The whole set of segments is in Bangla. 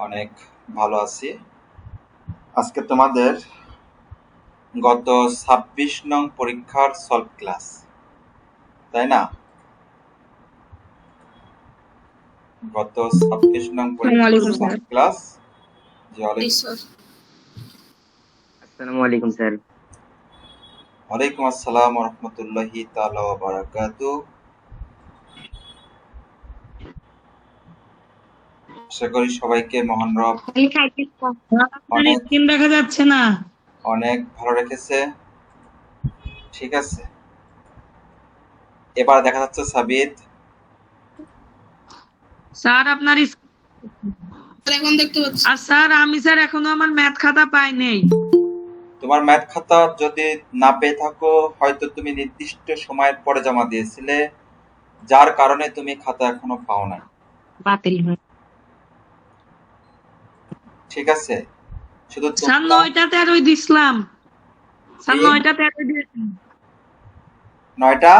অনেক ভালো আছি। আজকে তোমাদের গত ২৬ নং পরীক্ষার সলভ ক্লাস, তাই না? গত ২৬ নং পরীক্ষার আসসালামু আলাইকুম সলভ স্যার। ক্লাস। জি স্যার। আসসালামু আলাইকুম স্যার। ওয়ালাইকুম আসসালাম ওয়া রাহমাতুল্লাহি তাআলা ওয়া বারাকাতুহু। আশা করি সবাইকে মহান রব আপনার অনেক স্ক্রিন দেখা যাচ্ছে না। অনেক ভালো রেখেছে। ঠিক আছে, এবার দেখা যাচ্ছে সাবিত। স্যার আপনার এখন দেখতে পাচ্ছি। আর স্যার আমি স্যার এখনো আমার ম্যাথ খাতা পাই নাই। তোমার ম্যাথ খাতা যদি না পেয়ে থাকো, হয়তো তুমি নির্দিষ্ট সময়ের পরে জমা দিয়েছিলে, যার কারণে তুমি খাতা এখনো পাও নাই। বাতিল হয়। ঠিক আছে, শুধু স্যার তোমরা 9টা 13 দিছিলাম। স্যার কি 9টা 13 দিয়েছি। 9টা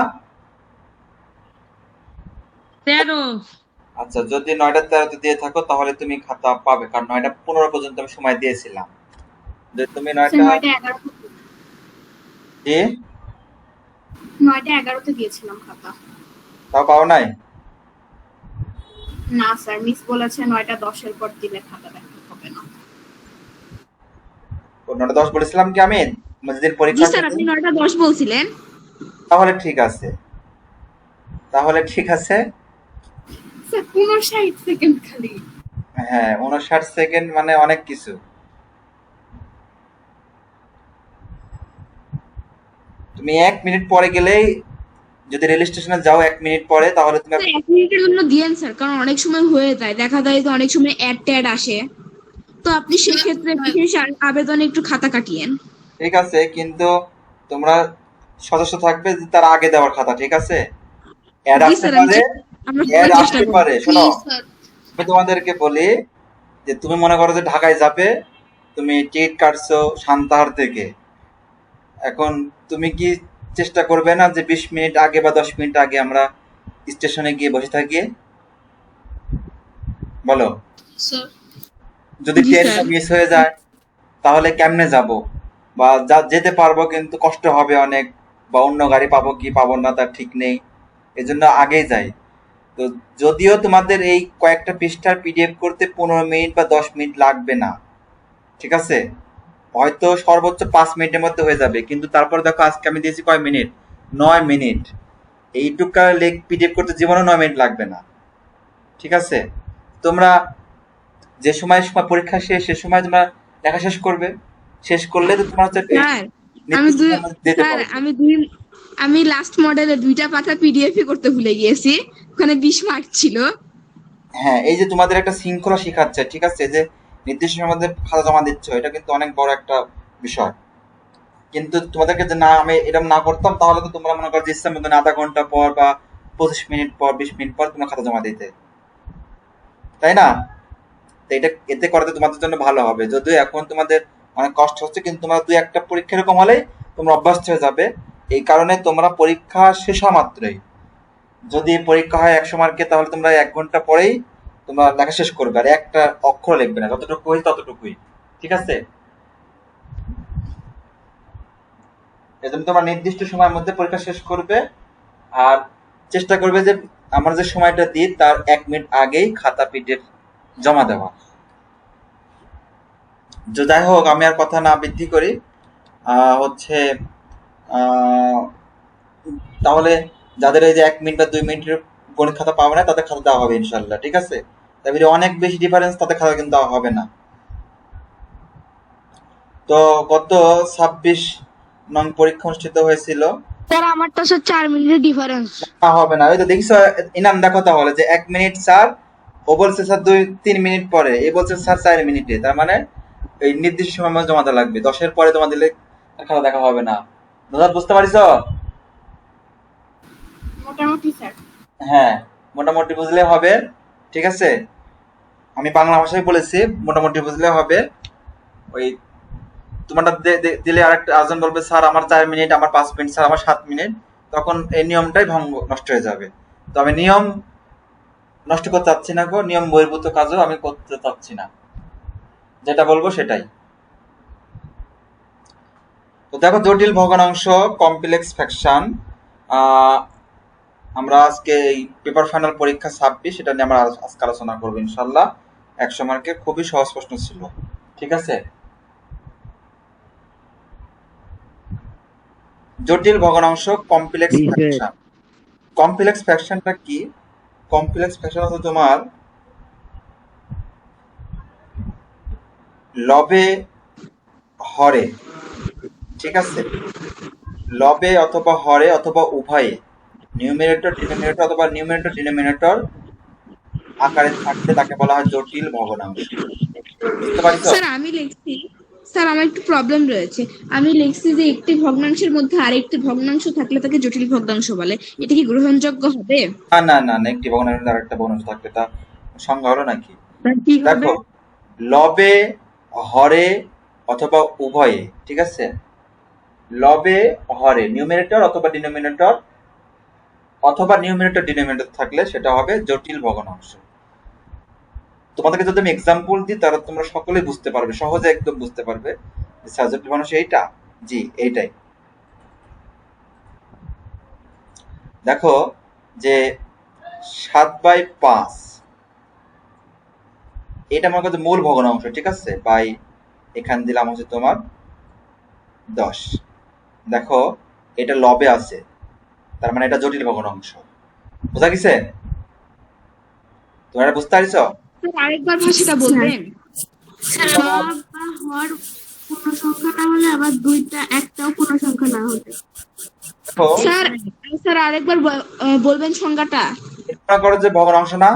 13। আচ্ছা, যদি 9টা 13তে দিয়ে থাকো তাহলে তুমি খাতা পাবে, কারণ 9টা 15 পর্যন্ত আমি সময় দিয়েছিলাম। যদি তুমি 9টা 9টা 11তে দিয়েছিলাম খাতা। তাও পাও নাই? না স্যার, মিস বলেছে 9টা 10-এর পর দিলে খাতা দেখা হবে না। 9টা 10 বলেছিলাম কি আমি যেদিন জি পরীক্ষা স্যার, আপনি 9টা 10 বলছিলেন। তাহলে ঠিক আছে, তাহলে ঠিক আছে। স্যার 59 সেকেন্ড খালি। হ্যাঁ, 59 সেকেন্ড মানে অনেক কিছু। তুমি 1 মিনিট পরে গেলেই, যদি রেল স্টেশনে যাও 1 মিনিট পরে, তাহলে তুমি স্যার 1 মিনিটের জন্য দিয়েন স্যার, কারণ অনেক সময় হয়ে যায়, দেখা যায় যে অনেক সময় অ্যাড ট্যাড আসে, তো আপনি সেক্ষেত্রে বিশেষ আবেদনে একটু খাতা কাটিয়েন। ঠিক আছে, কিন্তু তোমরা সদস্য থাকবে যে তার আগে দেওয়ার খাতা, ঠিক আছে? অ্যাড জি আসতে স্যার, পারে, আমরা অ্যাড সবাই চেষ্টা আসতে করব। পারে। শোনো, আমি তোমাদেরকে বলি যে তুমি মনে করো যে ঢাকায় যাবে, তুমি টিকিট কাটছো সান্তাহার থেকে। এখন তুমি কি চেষ্টা করবে না যে 20 মিনিট আগে বা 10 মিনিট আগে আমরা স্টেশনে গিয়ে বসে থাকি? বলো, যদি জি ট্রেনটা স্যার। মিস হয়ে যায় তাহলে কেমনে যাব? বা যেতে পারবো কিন্তু কষ্ট হবে অনেক, বা অন্য গাড়ি পাবো কি পাবো না তার ঠিক নেই, এজন্য আগেই যাই। তো যদিও তোমাদের এই কয়েকটা পৃষ্ঠার পিডিএফ করতে 15 মিনিট বা 10 মিনিট লাগবে না, ঠিক আছে, হয়তো সর্বোচ্চ 5 মিনিটের মধ্যে হয়ে যাবে, কিন্তু তারপর দেখো আজকে আমি দিয়েছি কয় মিনিট, 9 মিনিট। এইটুকা লেখ পিডিএফ করতে জীবনে 9 মিনিট লাগবে না, ঠিক আছে? তোমরা যে সময় সময় পরীক্ষা শেষ, সে সময় তোমরা লেখা শেষ করবে, শেষ করলে তো তোমার হচ্ছে স্যার আমি নির্দিষ্ট দুই সময়ের মধ্যে দিতে স্যার পারবে। আমি লাস্ট মডেলে 2টা পাতা পিডিএফ করতে ভুলে গিয়েছি, ওখানে 20 মার্ক ছিল। হ্যাঁ, এই যে তোমাদের একটা শৃঙ্খলা শিখাচ্ছে, ঠিক আছে, যে নির্দিষ্ট সময়ের মধ্যে খাতা জমা দিচ্ছ, এটা কিন্তু অনেক বড় একটা বিষয়। কিন্তু তোমাদেরকে যে না আমি এরকম না করতাম, তাহলে তো তোমরা মনে করো যে ইচ্ছা মতন আধা ঘন্টা পর বা 25 মিনিট পর 20 মিনিট পর তোমরা খাতা জমা দিতে, তাই না? তো এটা এতে করাতে তোমাদের জন্য ভালো হবে। যদিও এখন তোমাদের অনেক কষ্ট হচ্ছে, কিন্তু তোমরা 2-1টা পরীক্ষা এরকম হলেই তোমরা অভ্যস্ত হয়ে যাবে। এই কারণে তোমরা পরীক্ষা শেষ হওয়া মাত্রই, যদি পরীক্ষা হয় 100 মার্কে, তাহলে তোমরা 1 ঘন্টা পরেই তোমরা লেখা শেষ করবে, আর একটা অক্ষর লিখবে না, যতটুকু হয়েছে ততটুকুই, ঠিক আছে? এজন্য তোমরা নির্দিষ্ট সময়ের মধ্যে পরীক্ষা শেষ করবে, আর চেষ্টা করবে যে আমরা যে সময়টা দিই তার 1 মিনিট আগেই খাতা পিডিএফ জমা দেওয়া। যাই হোক, আমি আর কথা না বৃদ্ধি করি। হচ্ছে তাহলে যাদের এই যে 1 মিনিট বা 2 মিনিটের গণিত খাতা পাবে না, তাদের খাতা দেওয়া হবে ইনশাল্লাহ, ঠিক আছে? তারপরে অনেক বেশি ডিফারেন্স, তাদের খাতা কিন্তু দেওয়া হবে না। তো গত 26 নং পরীক্ষা অনুষ্ঠিত হয়েছিল। স্যার আমারটা স্যার 4 মিনিটের ডিফারেন্স। না, হবে না। ওই তো দেখিস, ইনাম দেখো তাহলে যে 1 মিনিট স্যার, ও বলছে স্যার 2-3 মিনিট পরে, এ বলছে স্যার 4 মিনিটে, তার মানে এই নির্দিষ্ট সময় মধ্যে জমা দেওয়া লাগবে। 10-এর পরে জমা দিলে খাতা দেখা হবে না। দাদা বুঝতে পারিস? মোটামুটি স্যার। হ্যাঁ, মোটামুটি বুঝলে হবে, ঠিক আছে? আমি বাংলা ভাষায় বলেছি, মোটামুটি বুঝলে হবে। ওই তোমারটা দিলে আরেকটা আজন বলবে স্যার আমার 4 মিনিট, আমার 5 মিনিট, স্যার আমার 7 মিনিট, তখন এই নিয়মটাই নষ্ট হয়ে যাবে। তবে নিয়ম নষ্ট করতে চাচ্ছি না গো, নিয়ম বহির্ভূত কাজও আমি করতে চাচ্ছি না, যেটা বলবো সেটাই। তো দেখো, জটিল ভগ্নাংশ, কমপ্লেক্স ফ্র্যাকশন, আমরা আজকে এই পেপার ফাইনাল পরীক্ষা 26, সেটা নিয়ে আমরা আজকে আলোচনা করবো ইনশাল্লাহ। 100 মার্কের খুবই সহজ প্রশ্ন ছিল, ঠিক আছে। জটিল ভগ্নাংশ, কমপ্লেক্স জি স্যার। ফ্র্যাকশন। কমপ্লেক্স ফ্র্যাকশনটা কি? কমপ্লেক্স ফ্র্যাকশন হচ্ছে তোমার লবে হরে, ঠিক আছে, লবে অথবা হরে অথবা উভয়ে, নিউমারেটর ডিনোমিনেটর অথবা নিউমারেটর ডিনোমিনেটর আকারে থাকলে তাকে বলা হয় জটিল ভগ্নাংশ। বুঝতে পারছো? স্যার আমি লিখছি, স্যার আমার একটু প্রবলেম রয়েছে। আমি লিখছি যে একটি ভগ্নাংশের মধ্যে আরেকটি ভগ্নাংশ থাকলে তাকে জটিল ভগ্নাংশ বলে, এটা কি গ্রহণযোগ্য হবে? না না না না, একটি ভগ্নাংশ আর একটা ভগ্নাংশ থাকলে তা সংজ্ঞা হলো নাকি? স্যার কি হবে? দেখো, লবে হরে অথবা উভয়ে, ঠিক আছে, লবে হরে নিউমারেটর অথবা ডিনোমিনেটর অথবা নিউমারেটর ডিনোমিনেটর থাকলে সেটা হবে জটিল ভগ্নাংশ। তোমাদেরকে যদি আমি এক্সাম্পল দিই তাহলে তোমরা সকলেই বুঝতে পারবে, সহজে একদম বুঝতে পারবে যে স্যার জটিল ভগ্নাংশ এইটা, জি এইটাই। দেখো যে 7/5 এটা আমার কাছে মূল ভগ্নাংশ, ঠিক আছে, বাই এখানে দিলাম হচ্ছে তোমার 10। দেখো এটা লবে আছে, তার মানে এটা জটিল ভগ্নাংশ। বোঝা গেছে? তোমরা বুঝতে পারছো? স্যার আরেকবার ভাষাটা বলবেন? সব বা হর পূর্ণ সংখ্যা না হলে আবার দুইটা একটাও পূর্ণ সংখ্যা না হলে। দেখো, স্যার স্যার আরেকবার বলবেন সংজ্ঞাটা? মনে করো যে ভগ্নাংশ না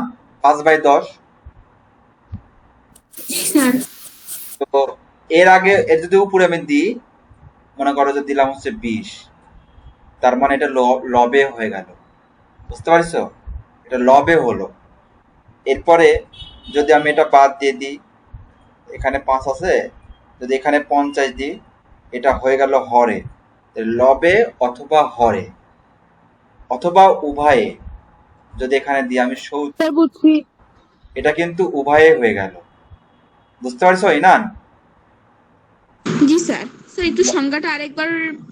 5/10, স্যার তো এর আগে এর যদি উপরে আমি দিই, মনে করো যে দিলাম হচ্ছে 20, তার মানে এটা লবে হয়ে গেল। বুঝতে পারছো? এটা লবে হলো। এরপরে যদি আমি এটা বাদ দিয়ে দিই, এখানে 5 আছে, যদি এখানে 50 দিই, এটা হয়ে গেল হরে। লবে অথবা হরে অথবা উভয়ে যদি এখানে দিই আমি 70, স্যার বুঝছি। এটা কিন্তু উভয়ে হয়ে গেল। বুঝতে পারছো ইনান? জি স্যার। স্যার একটু সংজ্ঞাটা আরেকবার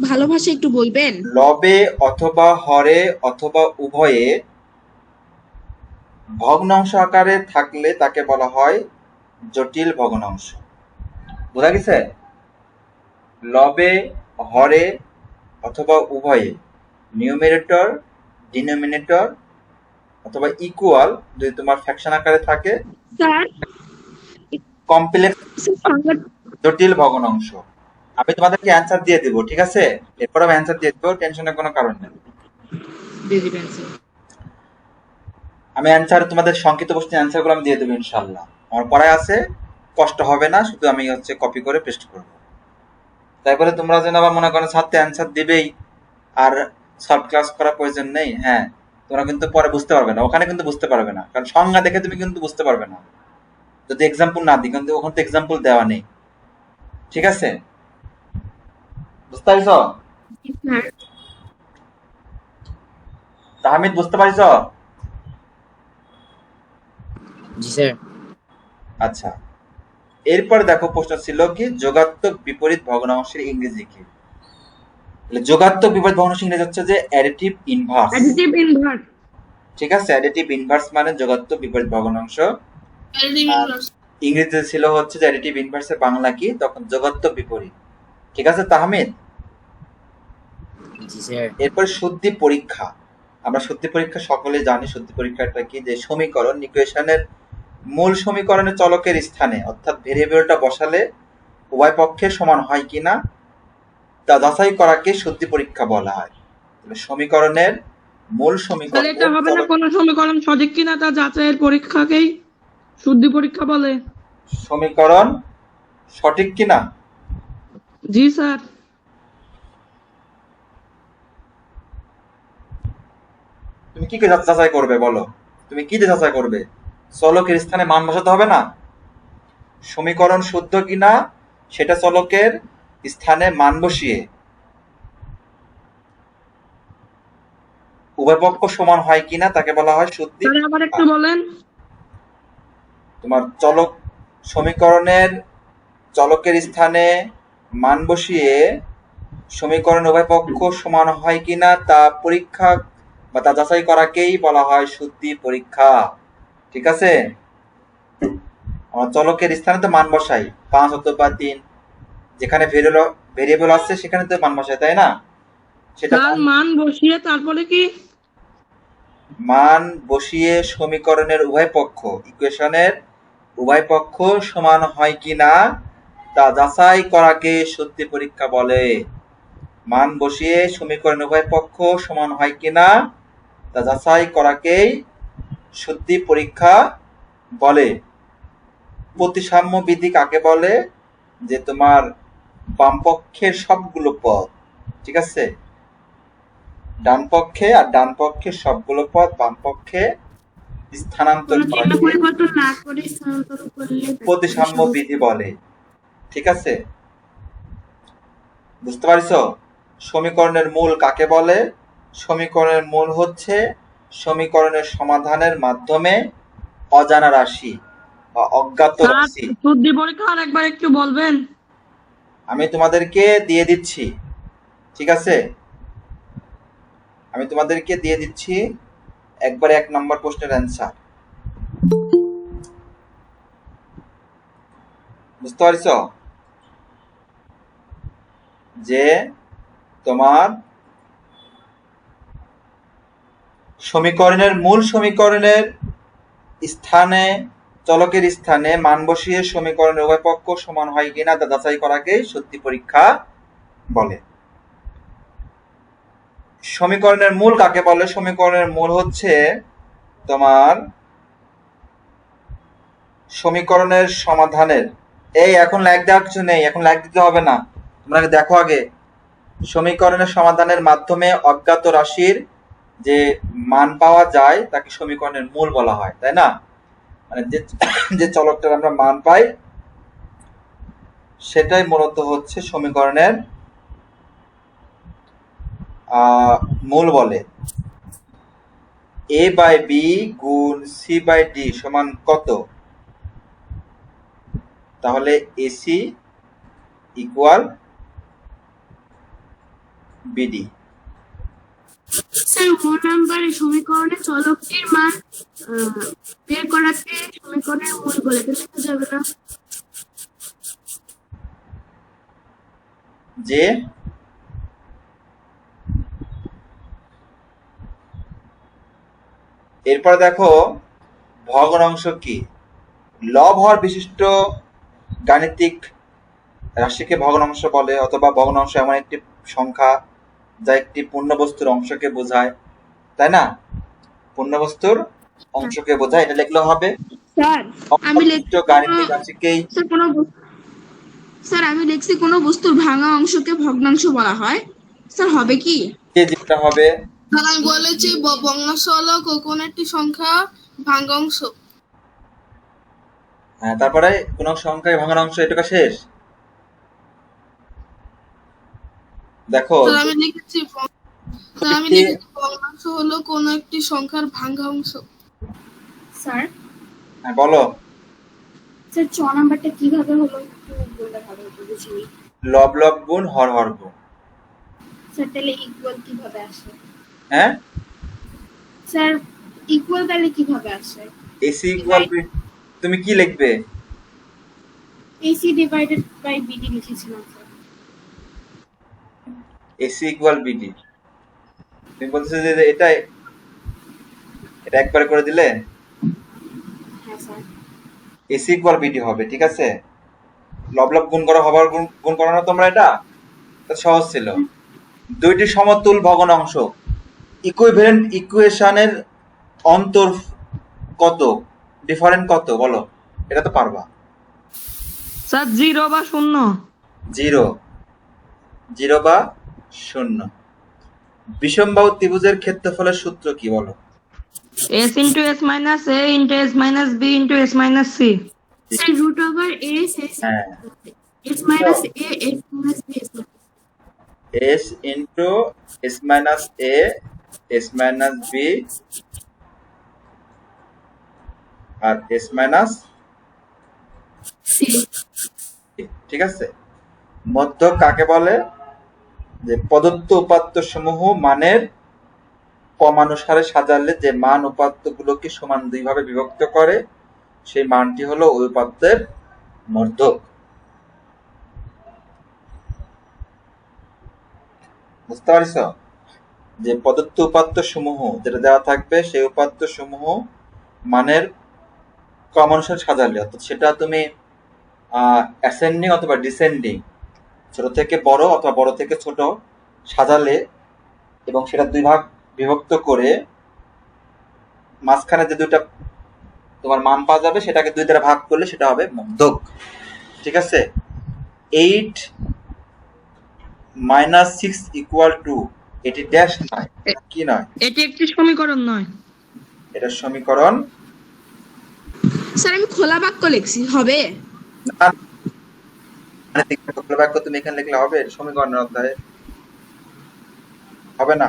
ভালো ভাষায় একটু বলবেন? লবে অথবা হরে অথবা উভয়ে ভগ্নাংশ আকারে থাকলে তাকে বলা হয় জটিল ভগ্নাংশ। বোঝা গেছে? লবে হরে অথবা উভয়ে, নিউমারেটর ডিনোমিনেটর অথবা ইকুয়াল যদি তোমার ফ্র্যাকশন আকারে থাকে, স্যার কমপ্লেক্স সংজ্ঞা জটিল ভগ্নাংশ। আমি তোমাদেরকে অ্যান্সার দিয়ে দিব, ঠিক আছে, এরপর আমি অ্যান্সার দিয়ে দিব, টেনশনের কোনো কারণ নেই। দিয়ে দিবেন স্যার। আমি অ্যান্সার, তোমাদের সংক্ষিপ্ত প্রশ্নের অ্যান্সারগুলো আমি দিয়ে দেবো ইনশাল্লাহ। আমার পড়ায় আছে, কষ্ট হবে না, শুধু আমি হচ্ছে কপি করে পেস্ট করব। তারপরে তোমরা যেন আবার মনে করো ছাত্র অ্যান্সার দিবেই আর সলভ ক্লাস করার প্রয়োজন নেই, হ্যাঁ, তোমরা কিন্তু পরে বুঝতে পারবে না, ওখানে কিন্তু বুঝতে পারবে না, কারণ সংজ্ঞা দেখে তুমি কিন্তু বুঝতে পারবে না যদি এক্সাম্পল না দিই, কিন্তু ওখানে তো এক্সাম্পল দেওয়া নেই, ঠিক আছে? বুঝতে পারছো? স্যার তাহমিদ বুঝতে পারছো? জি স্যার। আচ্ছা, এরপরে দেখো প্রশ্ন ছিল কি, যোগাত্মক বিপরীত ভগ্নাংশের ইংরেজি কি? যোগাত্মক বিপরীত ভগ্নাংশ ইংরেজি হচ্ছে যে অ্যাডিটিভ ইনভার্স, অ্যাডিটিভ ইনভার্স। ঠিক আছে। অ্যাডিটিভ ইনভার্স মানে যোগাত্মক বিপরীত ভগ্নাংশ। ইংরেজিতে ছিল হচ্ছে যে অ্যাডিটিভ ইনভার্সের বাংলা কি, তখন যোগাত্মক বিপরীত, ঠিক আছে তাহমিদ? জি স্যার। এরপর শুদ্ধি পরীক্ষা। আমরা শুদ্ধি পরীক্ষা সকলে জানি, শুদ্ধি পরীক্ষাটা কি, যে সমীকরণ ইকুয়েশনের মূল সমীকরণের চলকের স্থানে অর্থাৎ ভেরিয়েবলটা বসালে উভয় পক্ষে সমান হয় কিনা তা যাচাই করাকে শুদ্ধি পরীক্ষা বলা হয়। তাহলে সমীকরণের মূল স্যার এটা হবে না সমীকরণ, কোন সমীকরণ সঠিক কিনা তা যাচাইয়ের পরীক্ষাকেই শুদ্ধি পরীক্ষা বলে? সমীকরণ সঠিক কিনা? জি স্যার। তুমি কি যাচাই করবে বলো? তুমি কি দিয়ে যাচাই করবে? চলকের স্থানে মান বসাতে হবে না? সমীকরণ শুদ্ধ কিনা সেটা চলকের স্থানে মান বসিয়ে উভয় পক্ষ সমান হয় কিনা তাকে বলা হয় শুদ্ধি স্যার আবার একটু বলেন। তোমার চলক সমীকরণের চলকের স্থানে মান বসিয়ে সমীকরণ উভয় পক্ষ সমান হয় কিনা তা পরীক্ষা বা তা যাচাই করাকেই বলা হয় শুদ্ধি পরীক্ষা। ঠিক আছে, আমরা চলকের স্থানে তো মান বসাই 5 অথবা 3, যেখানে ভেরিয়েবল আছে সেখানে তো মান বসাই, তাই না? সেটা স্যার মান বসিয়ে তারপরে কি? মান বসিয়ে সমীকরণের উভয় পক্ষ ইকুয়েশনের উভয় পক্ষ সমান হয় কিনা তা যাচাই করাকে শুদ্ধি পরীক্ষা বলে। মান বসিয়ে সমীকরণের উভয় পক্ষ সমান হয় কিনা তা যাচাই করাকেই শুদ্ধি পরীক্ষা বলে। প্রতিসাম্য বিধি কাকে বলে? যে তোমার বাম পক্ষের সবগুলো পদ, ঠিক আছে, ডান পক্ষে আর ডান পক্ষের সবগুলো পদ বাম পক্ষে স্থানান্তর কোনো চিহ্ন করাকে পরিবর্তন না করে স্থানান্তর করলে প্রতিসাম্য বিধি বলে। ঠিক আছে, বুঝতে পারছো? সমীকরণের মূল কাকে বলে? সমীকরণের মূল হচ্ছে সমীকরণের সমাধানের মাধ্যমে অজানা রাশি বা অজ্ঞাত স্যার রাশি। শুদ্ধি পরীক্ষা আর একবার একটু বলবেন? আমি তোমাদেরকে দিয়ে দিচ্ছি, ঠিক আছে, আমি তোমাদেরকে দিয়ে দিচ্ছি একবার 1 নম্বর প্রশ্নের অ্যান্সার। বুঝতে পারছো? যে তোমার সমীকরণের মূল সমীকরণের স্থানে চলকের স্থানে মান বসিয়ে সমীকরণের উভয় পক্ষ সমান হয় কিনা তা যাচাই করাকেই শুদ্ধি পরীক্ষা বলে। সমীকরণের মূল কাকে বলে? সমীকরণের মূল হচ্ছে তোমার সমীকরণের সমাধানের, এই এখন লাইক দেওয়ার কিছু নেই, এখন লাইক দিতে হবে না, তোমরা আগে দেখো আগে। সমীকরণের সমাধানের মাধ্যমে অজ্ঞাত রাশির যে মান পাওয়া যায় তাকে সমীকরণের মূল বলা হয়, তাই না? মানে যে চলকটার আমরা মান পাই সেটাই মূলত হচ্ছে সমীকরণের মূল বলে। a বাই বি গুণ সি বাই ডি সমান কত? তাহলে এসি ইকুয়াল বিডি। স্যার মোট নাম্বারে সমীকরণে চলকটির মান বের করাকে সমীকরণের মূল বলে লেখা যাবে না? যে এরপর দেখো ভগ্নাংশ কি? লব হর বিশিষ্ট গাণিতিক রাশিকে ভগ্নাংশ বলে, অথবা ভগ্নাংশ এমন একটি সংখ্যা যা একটি পূর্ণবস্তুর অংশকে বোঝায়, তাই না? পূর্ণবস্তুর অংশকে বোঝায়, এটা লিখলে হবে। স্যার আমি বিশিষ্ট গাণিতিক রাশিকেই স্যার আমি লিখছি কোনো বস্তুর ভাঙা অংশকে ভগ্নাংশ বলা হয়। স্যার হবে কি? যেটা হবে স্যার আমি বলেছি ভগ্নাংশ হলো কোন একটি সংখ্যা ভাঙ্গাংশ। হ্যাঁ, তারপরে কোন সংখ্যায় ভগ্নাংশ, এটুকু শেষ। দেখো স্যার আমি লিখেছি ভগ্নাংশ হলো কোন একটি সংখ্যার ভাঙ্গাংশ। স্যার হ্যাঁ বলো। স্যার 6 নাম্বারটা কিভাবে হলো একটু বললে ভালো হতো, বুঝিনি। লব লব গুণ হর হর গুণ। স্যার তাহলে ইকুয়াল কিভাবে আসে? হ্যাঁ স্যার ইকুয়াল তাহলে কিভাবে আসে? এসি ইকুয়াল, তুমি কি লিখবে? এসি ডিভাইডেড বাই বিডি লিখেছিলাম স্যার। এসি ইকুয়াল বিডি, তুমি বলছো যে এটা একবার করে দিলে হ্যাঁ স্যার। এসি ইকুয়াল বিডি হবে, ঠিক আছে। লব লব গুণ করা হবার গুণ করা না তোমরা, এটা সহজ ছিল। দুইটি সমতুল ভগ্নাংশ ইকুইভ্যালেন্ট ইকুয়েশনের অন্তর কত, ডিফারেন্ট কত বলো, এটা তো পারবা। স্যার 0 বা 0। 0 বা 0। বিষমবাহু ত্রিভুজের ক্ষেত্রফলের সূত্র কি বলো? s into s minus a into s minus b into s minus c। Sir root over A হ্যাঁ, S minus A S minus B s into s minus a S minus B আর এস মাইনাস, সি। ঠিক আছে। মধ্যক কাকে বলে? যে প্রদত্ত উপাত্ত সমূহ মানের ক্রমানুসারে সাজালে যে মান উপাত্তগুলোকে সমান দুই ভাবে বিভক্ত করে সেই মানটি হলো ওই উপাত্তের মধ্যক। বুঝতে পারছ? যে প্রদত্ত উপাত্ত সমূহ যেটা দেওয়া থাকবে সেই উপাত্ত সমূহ মানের ক্রমানুসারে সাজালে, অর্থাৎ সেটা তুমি অ্যাসেন্ডিং অথবা ডিসেন্ডিং, ছোট থেকে বড় অথবা বড় থেকে ছোট সাজালে এবং সেটা দুই ভাগ বিভক্ত করে মাঝখানে যে দুইটা তোমার মান পাওয়া যাবে সেটাকে দুই দ্বারা ভাগ করলে সেটা হবে মধ্যক। ঠিক আছে। 8 মাইনাস 6 ইকুয়াল টু, এটি ড্যাশ নয়, কি নয়, এটি একটি সমীকরণ নয়, এটা সমীকরণ। স্যার আমি খোলা বাক্য লিখছি, হবে? না, মানে খোলা বাক্য তুমি এখানে লিখলে হবে? এটা সমীকরণের অধ্যায়ে হবে না।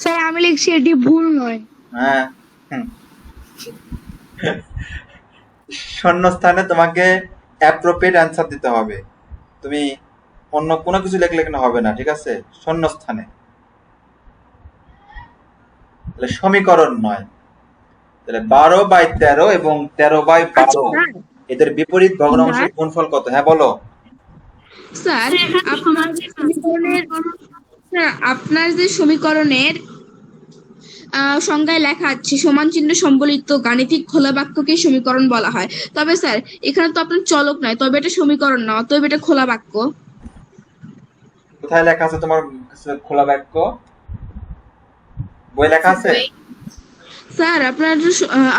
স্যার আমি লিখছি এটি ভুল নয়। হ্যাঁ, শূন্যস্থানে তোমাকে অ্যাপ্রোপ্রিয়েট অ্যান্সার দিতে হবে। তুমি অন্য কোনো কিছু লিখলে কিন্তু হবে না, ঠিক আছে? শূন্যস্থানে। তাহলে সমীকরণ নয়। তাহলে 12/13 এবং 13/12 এদের বিপরীত ভগ্নাংশের গুণফল কত? হ্যাঁ বলো। স্যার আপনার যে সমীকরণের সংজ্ঞায় লেখা আছে সমান চিহ্ন সম্বলিত গাণিতিক খোলা বাক্যকে সমীকরণ বলা হয়, তবে স্যার এখানে তো আপনার চলক নয়, তবে এটা সমীকরণ না, তবে এটা খোলা বাক্য। কোথায় লেখা আছে তোমার খোলা বাক্য? বই লেখা আছে? স্যার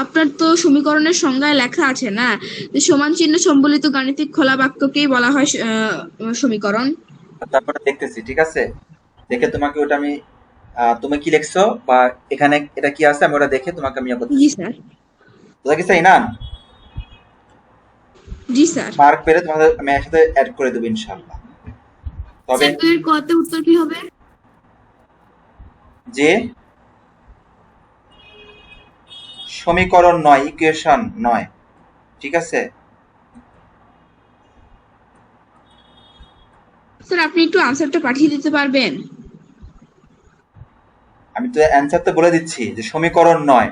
আপনার তো সমীকরণের সংজ্ঞায় লেখা আছে না যে সমান চিহ্ন সম্বলিত গাণিতিক খোলা বাক্যকেই বলা হয় সমীকরণ। তারপরে দেখতেছি, ঠিক আছে? দেখে তোমাকে ওটা আমি তুমি কি লিখছো বা এখানে এটা কি আছে আমি ওটা দেখে তোমাকে আমি জি স্যার। বুঝা গেছে ইনান? জি স্যার। মার্ক পেলে তোমাদের আমি একসাথে অ্যাড করে দেবো ইনশাআল্লাহ। তবে স্যার 2 এর কত উত্তর কি হবে? যে সমীকরণ নয়, ইকুয়েশন নয়, ঠিক আছে? স্যার আপনি একটু আনসারটা পাঠিয়ে দিতে পারবেন? আমি তো অ্যান্সার তো বলে দিচ্ছি যে সমীকরণ নয়।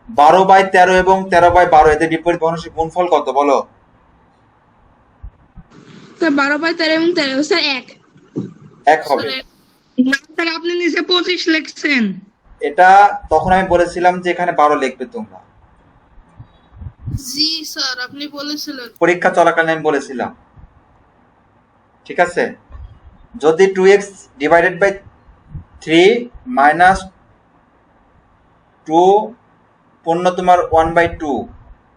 12/13 এবং 13/12 এদের বিপরীত ভগ্নাংশের গুণফল কত বলো? স্যার 12/13 এবং 13, স্যার 1। 1 হবে। না স্যার আপনি নিচে 25 লিখছেন। এটা তখন আমি বলেছিলাম যে এখানে 12 লিখবে তোমরা, জি স্যার আপনি বলেছিলেন। পরীক্ষা চলাকালীন আমি বলেছিলাম, ঠিক আছে? যদি 2x ডিভাইডেড বাই 3 মাইনাস 2 পূর্ণ তোমার 1/2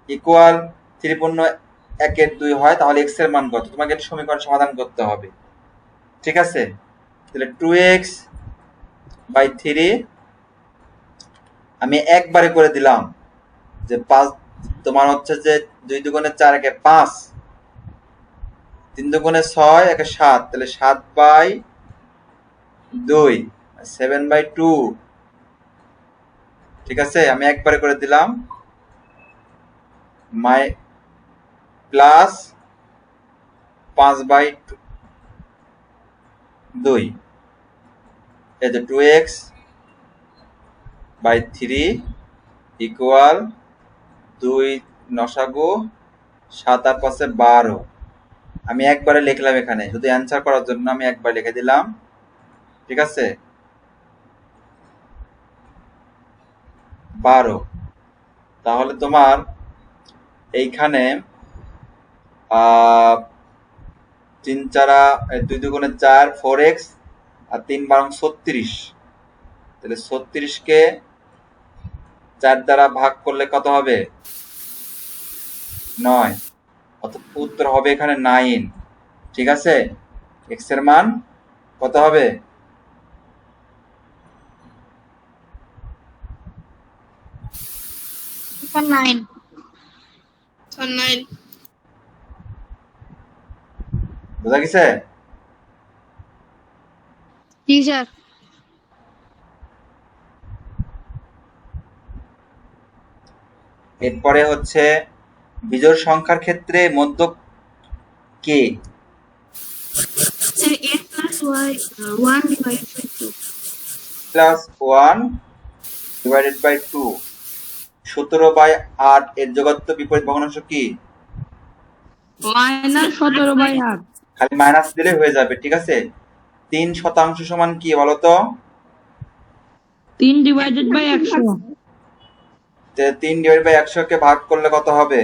ইকুয়াল 3 পূর্ণ 1/2 হয় তাহলে x এর মান কত? তোমাকে একটা সমীকরণ সমাধান করতে হবে, ঠিক আছে? তাহলে 2x/3 আমি একবারে করে দিলাম যে 5 তোমার হচ্ছে যে 2 দুগুণে 4 একে 5, 3 দুগুণে 6 একে 7, তাহলে 7/2 7/2, ঠিক আছে? আমি একবারে করে দিলাম মাই প্লাস 5/2 এই যে 2x/3 ইকুয়াল 2 নসাগু 7 আর 5 12। আমি একবারে লিখলাম, এখানে শুধু অ্যান্সার করার জন্য আমি একবার লিখে দিলাম, ঠিক আছে? 12। তাহলে তোমার এইখানে 3 4 2 দুগুণে 4 4x আর 3 12 36, তাহলে 36 কে 4 দ্বারা ভাগ করলে কত হবে? 9, অর্থাৎ উত্তর হবে এখানে 9, ঠিক আছে? x এর মান কত হবে? স্যার 9। স্যার 9। বুঝা গেছে? জি স্যার। এরপরে হচ্ছে বিজোড় সংখ্যার ক্ষেত্রে মধ্যক কে? Sir a plus y 1 divided by 2 plus 1 divided by 2। 17/8 এর যোগত্ব বিপরীত ভগ্নাংশ কি? -17/8। খালি মাইনাস দিলে হয়ে যাবে, ঠিক আছে। 3% সমান কি বলো তো? 3/100। 3/100 কে ভাগ করলে কত হবে?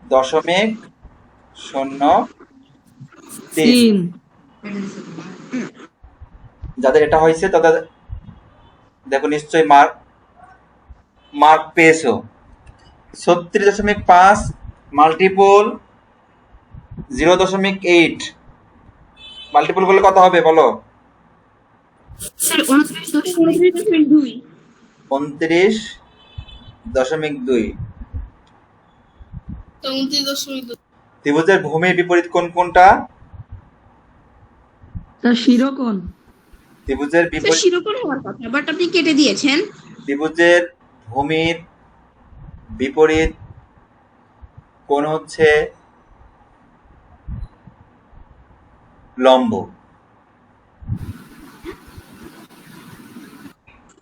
0.03। যাদের এটা হয়েছে তাদের দেখো নিশ্চয়ই মার্ক পেয়েছো। 36.5 মাল্টিপল 0.8 মাল্টিপল করলে কত হবে বলো? স্যার 29.2 29.2। 29.2। ত্রিভুজের ভূমির বিপরীত কোণ কোনটা? তার শিরোকোণ। ত্রিভুজের স্যার বিপরীত শিরোকোণ হওয়ার কথা, বাট আপনি কেটে দিয়েছেন। ত্রিভুজের ভূমির বিপরীত কোণ হচ্ছে লম্ব।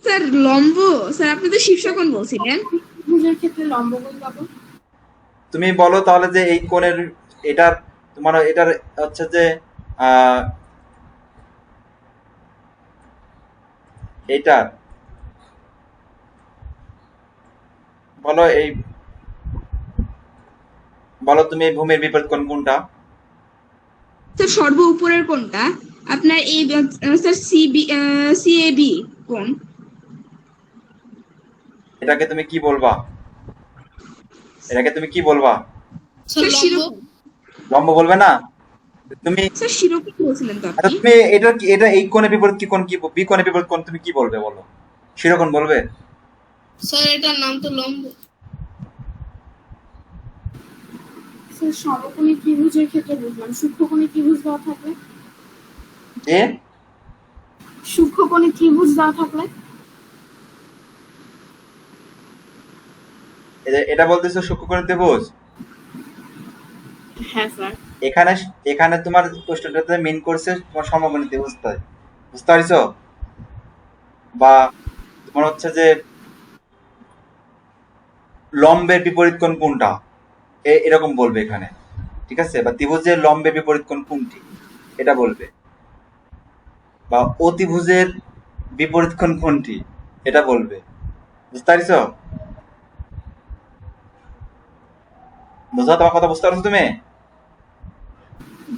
স্যার লম্ব, স্যার আপনি তো শীর্ষকোণ বলছিলেন। ত্রিভুজের ক্ষেত্রে লম্ব কোণ পাবো। তুমি বলো তাহলে যে এই কোণের এটার তোমার এটার হচ্ছে যে এটার বলো বলো তুমি এই ভূমির বিপরীত কোণ কোনটা? স্যার সর্ব উপরের কোণটা আপনার এই স্যার সিএবি কোণ। এটাকে তুমি কি বলবা? এটাকে তুমি কি বলবা? স্যার স্যার শিরোকোণ। লম্ব বলবে না তুমি? স্যার শিরোকোণ বলছিলেন তো আচ্ছা আপনি। তুমি এটা এই কোণের বিপরীত কি কোণ, কি বি কোণের বিপরীত কোণ তুমি কি বলবে বলো? শিরোকোণ বলবে? স্যার এটার নাম তো লম্ব। স্যার সমকোণী ত্রিভুজের ক্ষেত্রে বুঝলাম, সূক্ষ্মকোণী ত্রিভুজ দেওয়া থাকলে। যে সূক্ষ্মকোণী ত্রিভুজ দেওয়া থাকলে। এটা বলতেছো সূক্ষ্মকোণী ত্রিভুজ। হ্যাঁ স্যার। এখানে তোমার প্রশ্নটাতে মিন করছে তোমার সমকোণী ত্রিভুজ, তাই বুঝতে পারছো? বা তোমার হচ্ছে যে লম্বের বিপরীত কোণ কোনটা এরকম বলবে এখানে, ঠিক আছে। বা ত্রিভুজের লম্বের বিপরীত কোণ কোনটি এটা বলবে। বা অতিভুজের বিপরীত কোণ কোনটি এটা বলবে, বুঝতে পারছো? বুঝা তোমার কথা বুঝতে পারছো তুমি?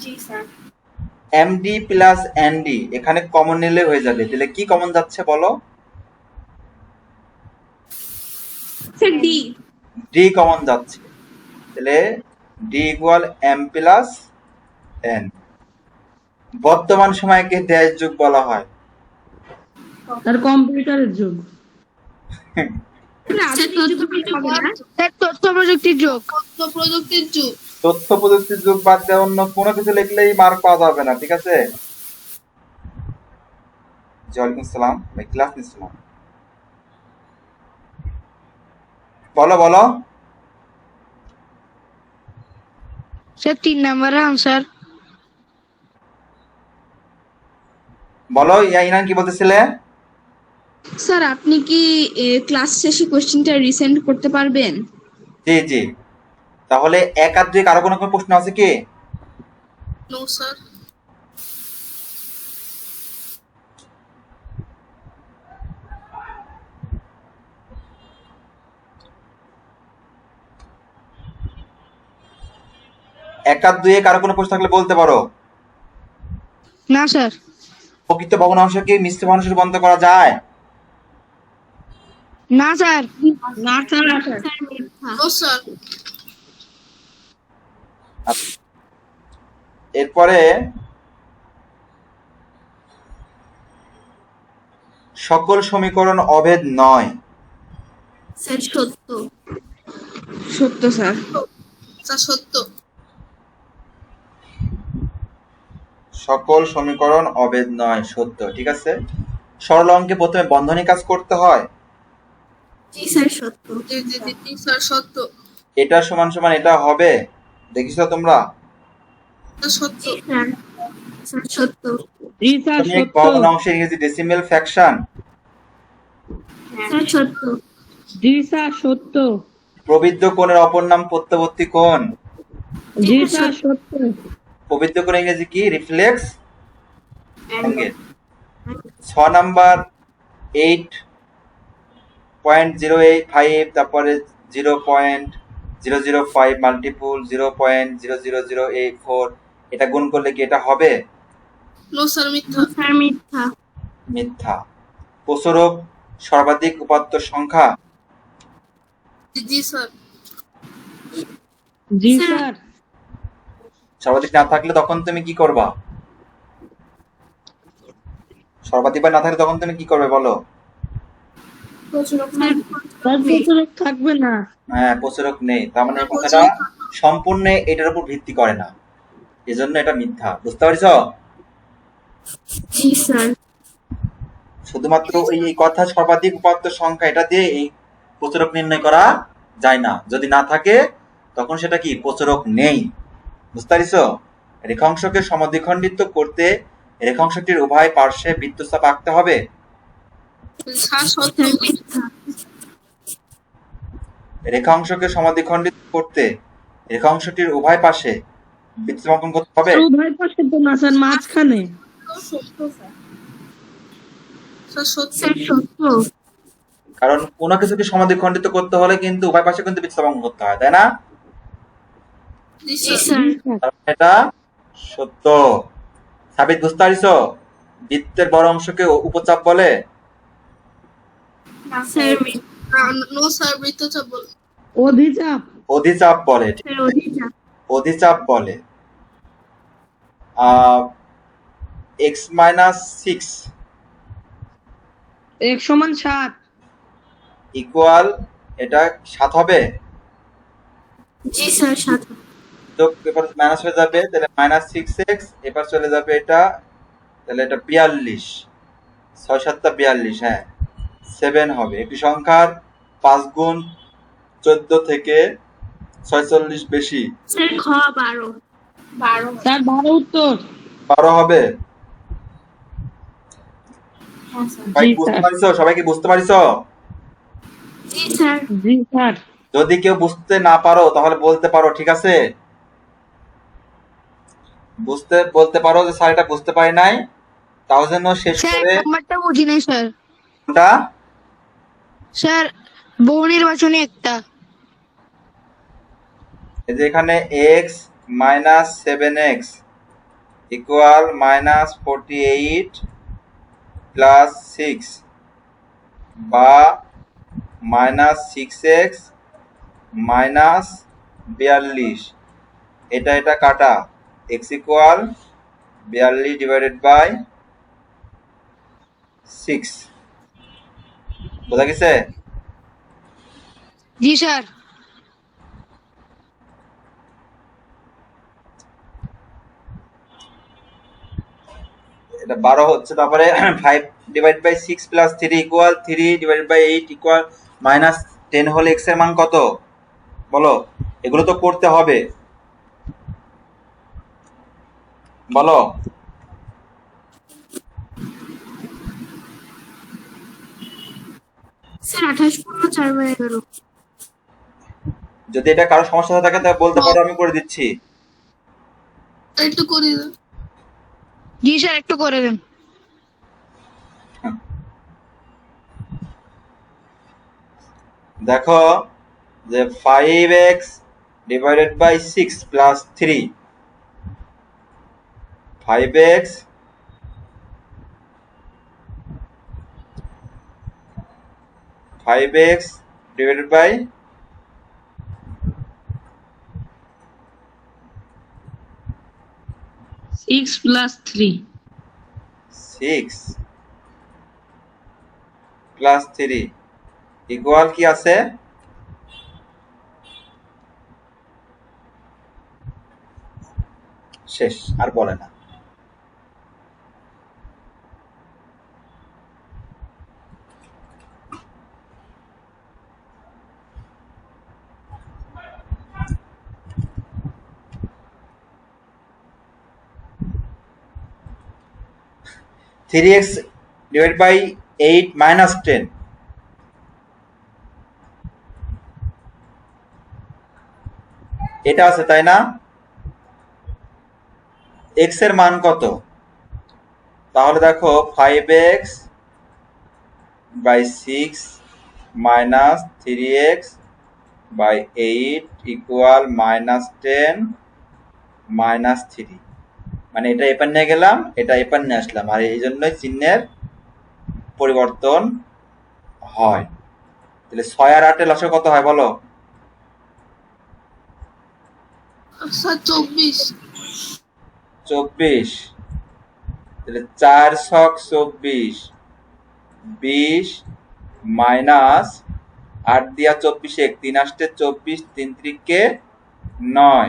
জি স্যার। এমডি প্লাস এনডি এখানে কমন নিলে হয়ে যাবে, তাহলে কি কমন যাচ্ছে বলো? Sir D. ডি কমন যাচ্ছে, তাহলে D equal M plus N. বর্তমান সময়কে ড্যাশ যুগ বলা হয়। তার কম্পিউটারের যুগ। তথ্য প্রযুক্তির যুগ। তথ্য প্রযুক্তির যুগ। তথ্য প্রযুক্তির যুগ বাদ দিয়ে অন্য কোনো কিছু লিখলেই মার্ক পাওয়া যাবে না, ঠিক আছে। ওয়ালাইকুম সালাম, ভাই ক্লাস নিচ্ছিলাম। বলো বলো স্যার 3 নম্বরের আনসার। বলো ইনান কি বলতেছিলে? স্যার আপনি কি ক্লাস শেষে কোশ্চেনটা রিসেন্ড করতে পারবেন? জি জি। তাহলে 1 আর 2 কারো কোনো প্রশ্ন আছে কি? No sir. এক আর 2 কারো কোনো প্রশ্ন থাকলে বলতে পারো। না স্যার। প্রকৃত ভগ্নাংশকে মিশ্র ভগ্নাংশে রূপান্তর করা যায়? না স্যার। না স্যার। No sir. এরপরে সকল সমীকরণ অভেদ নয়। স্যার সত্য। সত্য স্যার। স্যার সত্য। সকল সমীকরণ অভেদ নয়, সত্য, ঠিক আছে। সরল অঙ্কে প্রথমে বন্ধনী কাজ করতে হয়। জি স্যার সত্য। জি স্যার সত্য। এটা সমান সমান এটা হবে, দেখিস তোমরা? এটা সত্য। জি স্যার। স্যার সত্য। জি স্যার দশমিক সত্য। ভগ্নাংশের ইংরেজি ডেসিমেল ফ্র্যাকশন। স্যার সত্য। জি স্যার সত্য। প্রবৃদ্ধ কোণের অপর নাম প্রত্যাবর্তী কোণ। জি স্যার সত্য। প্রবৃদ্ধ কোণ ইংরেজি কি? Reflex angle. অ্যাঙ্গেল। 6 নাম্বার 8.085, তারপরে 0.005 মাল্টিপুল 0.00084, এটা গুণ করলে কি এটা হবে? নো স্যার মিথ্যা। স্যার মিথ্যা। মিথ্যা। প্রসারক সর্বাধিক উপাত্ত সংখ্যা। জি স্যার। জি স্যার। স্যার। সর্বাধিক না থাকলে তখন তুমি কি করবা? সর্বাধিক বা না থাকলে তখন তুমি কি করবে বলো? স্যার তার প্রচুর থাকবে না। হ্যাঁ, প্রসারক নেই, তার মানে এই কথাটা সম্পূর্ণ এটার উপর ভিত্তি করে না, এজন্য এটা মিথ্যা। বুঝতে পারছো? জি স্যার। শুধুমাত্র এই কথা সর্বাধিক উপাত্ত সংখ্যা এটা দিয়ে এই প্রচারক নির্ণয় করা যায় না। যদি না থাকে তখন সেটা কি? প্রচারক নেই। বুঝতে পারছো? রেখাংশকে সমদ্বিখণ্ডিত করতে রেখাংশটির উভয় পার্শ্বে বৃত্তচাপ আঁকতে হবে। স্যার সত্য। স্যার মিথ্যা। রেখাংশকে সমদ্বিখণ্ডিত করতে রেখাংশটির উভয় পাশে বৃত্তচাপ অঙ্কন করতে হবে। উভয় পাশে তো না স্যার, মাঝখানে। স্যার সত্য। স্যার সত্য। কারণ কোনো কিছুকে সমদ্বিখণ্ডিত করতে হলে কিন্তু উভয় পাশে কিন্তু বৃত্তচাপ অঙ্কন করতে হয়, তাই না? জি জি স্যার। স্যার। কারণ এটা সত্য। সাবিত, বুঝতে পারছো? বৃত্তের বড় অংশকে উপচাপ বলে। স্যার মিথ্যা। নো স্যার বৃত্তচাপ বল। অধিচাপ। অধিচাপ বলে। স্যার অধিচাপ। অধিচাপ বলে। x-6 এক সমান 7। ইকুয়াল, এটা 7 হবে। জি স্যার সাথে। তো এবার মাইনাস হয়ে যাবে, তাহলে -6x, এবার চলে যাবে এটা, তাহলে এটা 42, 6 7 42, হ্যাঁ 7 হবে। একটি সংখ্যার 5 গুণ 14 থেকে 46 বেশি। স্যার খ 12। স্যার 12 উত্তর। 12 হবে। ভাই জি বুঝতে স্যার। পারছো? সবাই কি বুঝতে পারছো? জি স্যার। জি স্যার। যদি কেউ বুঝতে না পারো তাহলে বলতে পারো, ঠিক আছে? বলতে পারো যে স্যার এটা বুঝতে পারি নাই, তাও যেন শেষ করে। নাম্বারটা বুঝি নাই স্যার। কোনটা? স্যার বহু নির্বাচনী একটা। এই যে এখানে x - 7x ইকুয়াল -48 প্লাস 6 বা -6x মাইনাস 42, এটা কাটা, x ইকুয়াল 42 ডিভাইডেড বাই 6। বোঝা গেছে? জি স্যার। এটা 12 হচ্ছে, তারপরে 5 divide by 6 plus 3 equal 3 divided by 8 equal -10 হলে x এর মান কত বলো? এগুলো তো করতে হবে, বলো। স্যার 28 পূর্ণ 4/11। যদি এটা কারো সমস্যা থাকে তাহলে বলতে পারো, আমি করে দিচ্ছি। একটু করে দাও। জি স্যার একটু করে দেন। দেখো যে 5x divided by 6 plus 3, 5x divided by 6 plus 3। 6 plus 3 equal কি আছে? শেষ, আর বলে না। 3x ডিভাইড বাই 8 মাইনাস 10, এটা আছে তাই না? x এর মান কত? তাহলে দেখো 5x by 6 minus 3x by 8 equal minus 10 minus 3, মানে এটা এপার নিয়ে গেলাম, এটা এপার নিয়ে আসলাম, আর এই জন্যই চিহ্নের পরিবর্তন হয়। তাহলে 6 আর 8 এর লসাগু কত হয় বলো? স্যার 24। 24। তাহলে 4 ছক 24, 20 মাইনাস 8 দিয়া 24 3 আসতে 24, 3 3 9,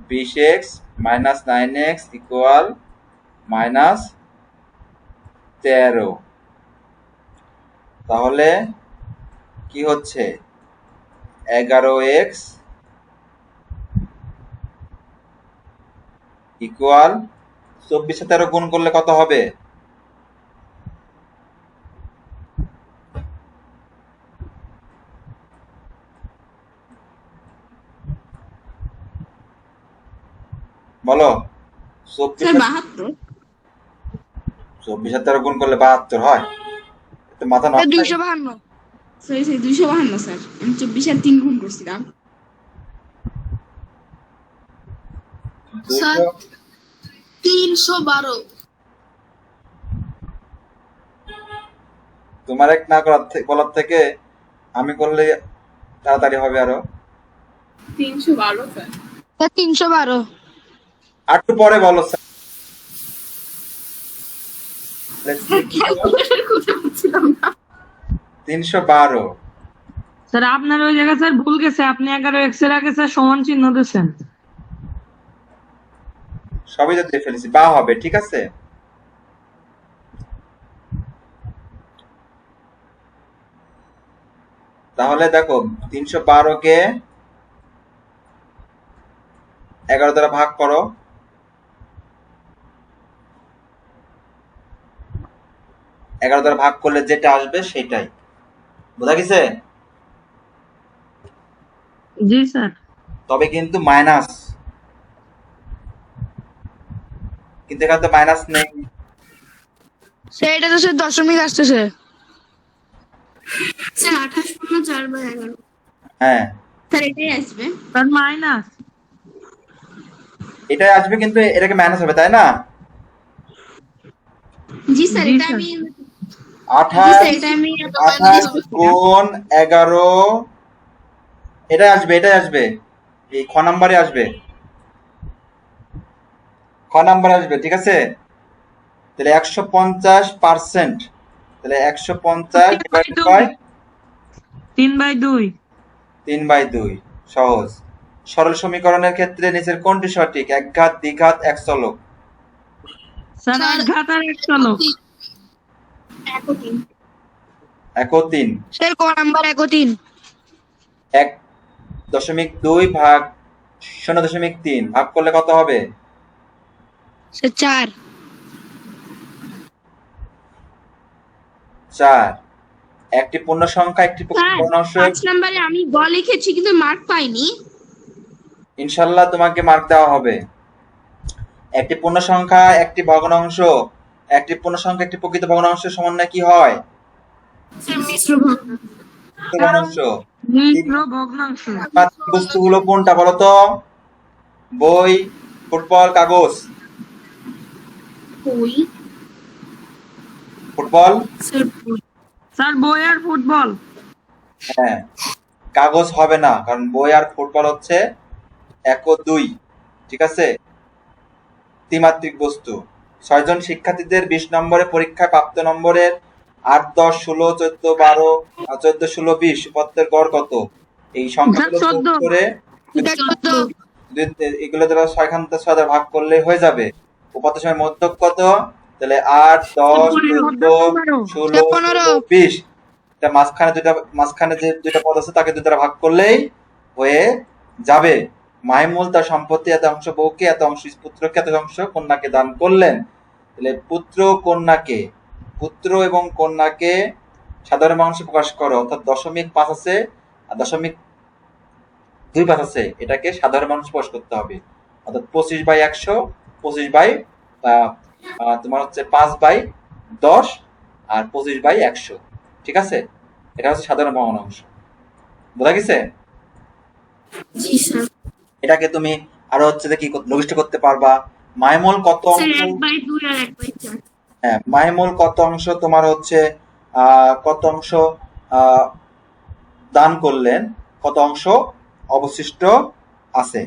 20x minus 9x equal minus 13। তাহলে কি হচ্ছে? 11x ইকুয়াল 24 সাথে 13 গুণ করলে কত হবে? বলো। 24 স্যার 72। 24 সাথে 13 গুণ করলে 72 হয়? একটু মাথা নষ্ট। 252। সরি সরি 252 স্যার, আমি 24 আর 3 গুণ করছিলাম। স্যার 312। তোমার এক না বলার থেকে আমি করলে তাড়াতাড়ি হবে আরো। 312 স্যার। 312। আর একটু পরে বলো স্যার। 312। স্যার আপনার ওই জায়গায় স্যার ভুল গেছে, আপনি 11x এর আগে স্যার সমান চিহ্ন দিয়েছেন। সবই তো দিয়ে ফেলেছি, বা হবে, ঠিক আছে। তাহলে দেখো 312 কে 11 দ্বারা ভাগ করো, 11 দ্বারা ভাগ করলে যেটা আসবে সেটাই। বোঝা গেছে? জি স্যার। তবে কিন্তু মাইনাস, কিন্তু এখানে তো মাইনাস নেই। সেটা তো স্যার দশমিক আসতেছে। স্যার 28 পূর্ণ 4/11। হ্যাঁ স্যার এটাই আসবে। Sir minus. এটাই আসবে, কিন্তু এটাকে মাইনাস হবে তাই না? জি স্যার, জি, এটা স্যার। আমি জি 28 স্যার, এটা আমি 28 গুণ 11, এটাই আসবে, এটাই আসবে, এই খ নাম্বারে আসবে, খ নাম্বার আসবে, ঠিক আছে। তাহলে 150%, তাহলে 150 ডিভাইড বাই 3/2। 3/2। সহজ সরল সমীকরণের ক্ষেত্রে নিচের কোনটি সঠিক? একঘাত, দ্বিঘাত, একচলক। স্যার স্যার, 1 ঘাত আর 1 চলক। 1/3। স্যার ক নাম্বার 1 ও 3। 1.2 ভাগ 0.3 ভাগ করলে কত হবে? স্যার 4। 4। একটি পূর্ণ সংখ্যা একটি স্যার ভগ্নাংশ। 5 নম্বরে আমি গ লিখেছি কিন্তু মার্ক পাইনি। ইনশাল্লাহ তোমাকে মার্ক দেওয়া হবে। একটি পূর্ণ সংখ্যা একটি ভগ্নাংশ, একটি পূর্ণ সংখ্যা একটি প্রকৃত ভগ্নাংশের সমন্বয় কি হয়? স্যার মিশ্র ভগ্নাংশ। মিশ্র ভগ্নাংশ। বস্তুগুলো কোনটা বলো তো? বই, ফুটবল, কাগজ। বই। ফুটবল। স্যার বই। স্যার বই আর ফুটবল। হ্যাঁ, কাগজ হবে না, কারণ বই আর ফুটবল হচ্ছে 1 ও 2, ঠিক আছে, ত্রিমাত্রিক বস্তু। 6 জন শিক্ষার্থীদের 20 নম্বরে পরীক্ষায় প্রাপ্ত নম্বরের 8, 10, 16, 14, 12, 14, 16, 20 উপাত্তের গড় কত? এই সংখ্যাগুলো যোগ 14 করে এগুলো দ্বারা 6 খান 6 দ্বারা ভাগ করলে হয়ে যাবে। উপাত্তের সময় মধ্যক কত? তাহলে 8, 10, 14, 16, 17, 20। এটা মাঝখানে যে দুইটা পদ আছে তাকে 2 দ্বারা ভাগ করলেই হয়ে যাবে। মাহিমুল তার সম্পত্তি এত অংশ বউকে, এত অংশ পুত্রকে, এত অংশ কন্যাকে দান করলেন। তাহলে পুত্র এবং কন্যাকে সাধারণ মানুষে প্রকাশ করো, অর্থাৎ 0.5 আছে আর 0.25 আছে, এটাকে সাধারণ মানুষ প্রকাশ করতে হবে। অর্থাৎ 25/100, তোমার হচ্ছে 5/10 আর 25/100। ঠিক আছে, এটা হচ্ছে সাধারণ ভগ্নাংশ। বোঝা গেছে? জি স্যার। এটাকে তুমি আরো হচ্ছে যে কি নির্দিষ্ট করতে পারবা, মাইমল কত স্যার অংশ, 1/2 আর 1/4। হ্যাঁ মাইমল কত অংশ তোমার হচ্ছে কত অংশ দান করলেন, কত অংশ অবশিষ্ট আছে।